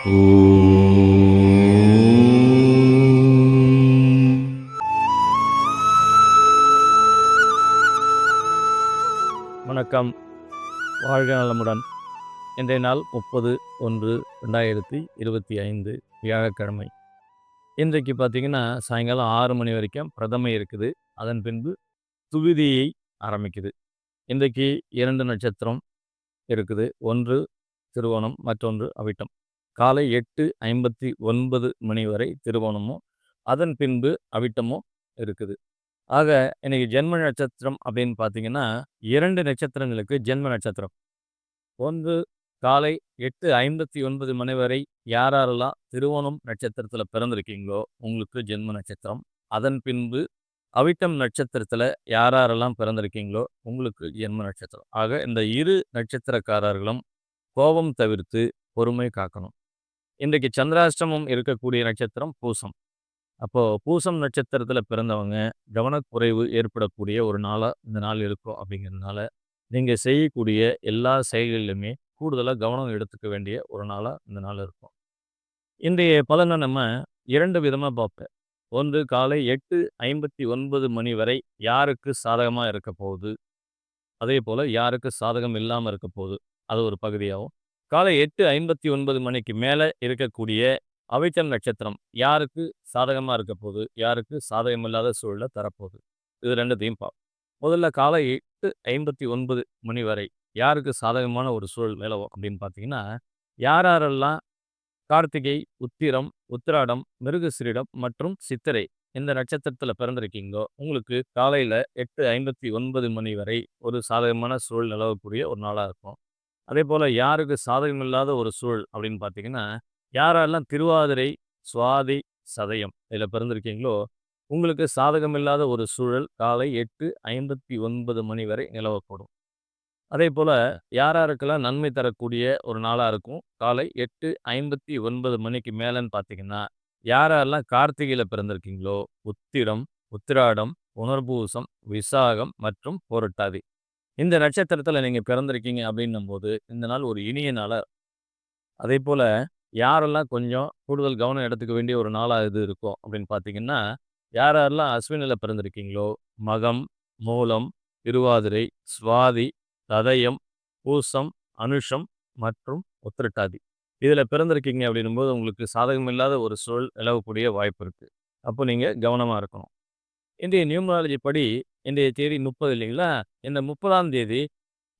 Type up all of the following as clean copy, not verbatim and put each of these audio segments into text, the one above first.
வணக்கம். வாழ்க நலமுடன். இன்றைய நாள் 30/1/2025 வியாழக்கிழமை. இன்றைக்கு பார்த்தீங்கன்னா, சாயங்காலம் 6 மணி வரைக்கும் பிரதமை இருக்குது. அதன் பின்பு துவிதியை ஆரம்பிக்குது. இன்றைக்கு 2 நட்சத்திரம் இருக்குது. ஒன்று திருவோணம், மற்றொன்று அவிட்டம். காலை 8:59 மணி வரை திருவோணமும், அதன் பின்பு அவிட்டமும் இருக்குது. ஆக இன்னைக்கு ஜென்ம நட்சத்திரம் அப்படின்னு பார்த்தீங்கன்னா, 2 நட்சத்திரங்களுக்கு ஜென்ம நட்சத்திரம். ஒன்று காலை 8:59 மணி வரை யாரெல்லாம் திருவோணம் நட்சத்திரத்தில் பிறந்திருக்கீங்களோ உங்களுக்கு ஜென்ம நட்சத்திரம். அதன் பின்பு அவிட்டம் நட்சத்திரத்தில் யாரெல்லாம் பிறந்திருக்கீங்களோ உங்களுக்கு ஜென்ம நட்சத்திரம். ஆக இந்த இரு நட்சத்திரக்காரர்களும் கோபம் தவிர்த்து பொறுமை காக்கணும். இன்றைக்கு சந்திராஷ்டமம் இருக்கக்கூடிய நட்சத்திரம் பூசம். அப்போது பூசம் நட்சத்திரத்தில் பிறந்தவங்க கவனக்குறைவு ஏற்படக்கூடிய ஒரு நாளாக இந்த நாள் இருக்கும். அப்படிங்கிறதுனால நீங்கள் செய்யக்கூடிய எல்லா செயல்களிலுமே கூடுதலாக கவனம் எடுத்துக்க வேண்டிய ஒரு நாளாக இந்த நாள் இருக்கும். இன்றைய பலனை நம்ம 2 விதமாக பார்ப்பேன். ஒன்று காலை 8:59 மணி வரை யாருக்கு சாதகமாக இருக்க போகுது, அதே போல் யாருக்கு சாதகம் இல்லாமல் இருக்க போகுது, அது ஒரு பகுதியாகவும், காலை 8:59 மணிக்கு மேலே இருக்கக்கூடிய அவிட்டம் நட்சத்திரம் யாருக்கு சாதகமாக இருக்க போகுது, யாருக்கு சாதகமில்லாத சூழலை தரப்போகுது, இது ரெண்டுத்தையும் பார்ப்போம். முதல்ல காலை 8:59 மணி வரை யாருக்கு சாதகமான ஒரு சூழல் நிலவும் அப்படின்னு பார்த்தீங்கன்னா, யாரெல்லாம் கார்த்திகை, உத்திரம், உத்திராடம், மிருகசீரிடம் மற்றும் சித்திரை இந்த நட்சத்திரத்தில் பிறந்திருக்கீங்களோ உங்களுக்கு காலையில் 8:59 மணி வரை ஒரு சாதகமான சூழல் நிலவக்கூடிய ஒரு நாளாக இருக்கும். அதே போல் யாருக்கு சாதகமில்லாத ஒரு சூழல் அப்படின்னு பார்த்தீங்கன்னா, யாரெல்லாம் திருவாதிரை, சுவாதி, சதயம் இதில் பிறந்திருக்கீங்களோ உங்களுக்கு சாதகமில்லாத ஒரு சூழல் காலை 8:59 மணி வரை நிலவக்கூடும். அதே போல் யாருக்கெல்லாம் நன்மை தரக்கூடிய ஒரு நாளாக இருக்கும் காலை 8:59 மணிக்கு மேலேன்னு பார்த்தீங்கன்னா, யாரெல்லாம் கார்த்திகையில் பிறந்திருக்கீங்களோ உத்திரம், உத்திராடம், புனர்பூசம், விசாகம் மற்றும் புரட்டாதி இந்த நட்சத்திரத்தில் நீங்கள் பிறந்திருக்கீங்க அப்படின்னும் போது இந்த நாள் ஒரு இனிய நாளாக. அதே போல் யாரெல்லாம் கொஞ்சம் கூடுதல் கவனம் எடுத்துக்க வேண்டிய ஒரு நாளாக இது இருக்கும் அப்படின்னு பார்த்தீங்கன்னா, யாரெல்லாம் அஸ்வினியில் பிறந்திருக்கீங்களோ மகம், மூலம், திருவாதிரை, சுவாதி, சதயம், பூசம், அனுஷம் மற்றும் உத்திரட்டாதி இதில் பிறந்திருக்கீங்க அப்படின்னும்போது உங்களுக்கு சாதகமில்லாத ஒரு சூழல் நிலவக்கூடிய வாய்ப்பு இருக்குது. அப்போ நீங்கள் கவனமாக இருக்கணும். இன்றைய நியூமராலஜி படி இன்றைய தேதி 30 இல்லைங்களா? இந்த 30ஆம் தேதி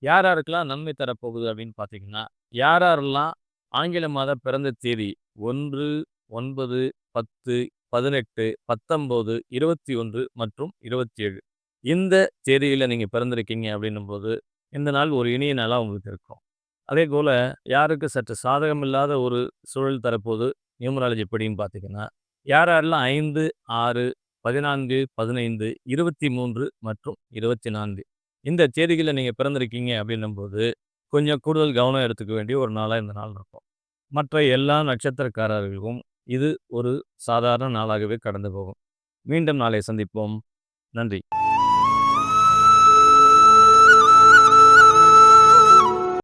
யாருக்கெல்லாம் நன்மை தரப்போகுது அப்படின்னு பார்த்தீங்கன்னா, யாரெல்லாம் ஆங்கில மாத பிறந்த தேதி 1, 9, 10, 18, 19, 21 மற்றும் 27 இந்த தேதியில் நீங்கள் பிறந்திருக்கீங்க அப்படின்னும்போது இந்த நாள் ஒரு இனிய நாளாக உங்களுக்கு இருக்கும். அதே போல் யாருக்கு சற்று சாதகமில்லாத ஒரு சூழல் தரப்போது நியூமராலஜி படின்னு பார்த்தீங்கன்னா, யாரெல்லாம் 5, 6, 14, 15, 23 மற்றும் 24 இந்த தேதிகளில் நீங்கள் பிறந்திருக்கீங்க அப்படின்னும்போது கொஞ்சம் கூடுதல் கவனம் எடுத்துக்க வேண்டிய ஒரு நாளாக இந்த நாள் இருக்கும். மற்ற எல்லா நட்சத்திரக்காரர்களுக்கும் இது ஒரு சாதாரண நாளாகவே கடந்து போகும். மீண்டும் நாளை சந்திப்போம். நன்றி.